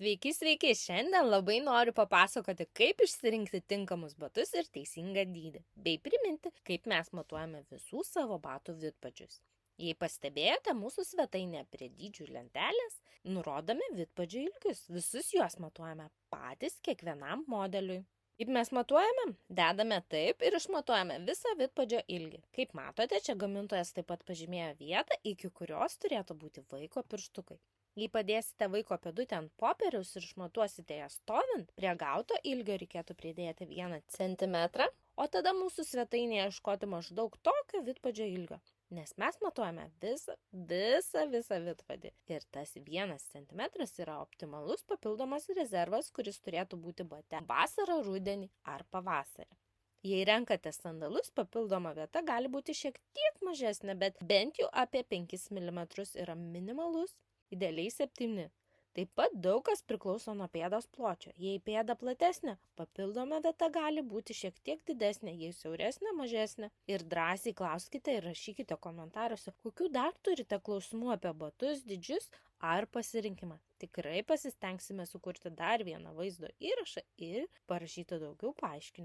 Sveiki, sveiki! Šiandien labai noriu papasakoti, kaip išsirinkti tinkamus batus ir teisingą dydį, bei priminti, kaip mes matuojame visų savo batų vidpadžius. Jei pastebėjote, mūsų svetainėje prie dydžių lentelės nurodomi vidpadžių ilgius. Visus juos matuojame patys kiekvienam modeliui. Kaip mes matuojame? Dedame taip ir išmatuojame visą vidpadžio ilgį. Kaip matote, čia gamintojas taip pat pažymėjo vietą, iki kurios turėtų būti vaiko pirštukai. Jei padėsite vaiko pėdutę ant popieriaus ir išmatuosite ją stovint, prie gauto ilgio reikėtų pridėti 1 centimetrą, o tada mūsų svetainėje ieškoti maždaug tokio vidpadžio ilgio. Nes mes matuojame visą vidpadį. Ir tas 1 centimetras yra optimalus papildomas rezervas, kuris turėtų būti bate vasarą, rudenį ar pavasarį. Jei renkate sandalus, papildoma vieta gali būti šiek tiek mažesnė, bet bent jau apie 5 mm yra minimalus. Idealiai 7. Taip pat daug kas priklauso nuo pėdos pločio. Jei pėda platesnė, papildoma vieta gali būti šiek tiek didesnė, jei siauresnė, mažesnė. Ir drąsiai klauskite ir rašykite komentaruose, kokių dar turite klausimų apie batus, dydžius ar pasirinkimą. Tikrai pasistengsime sukurti dar vieną vaizdo įrašą ir parašyti daugiau paaiškinimų.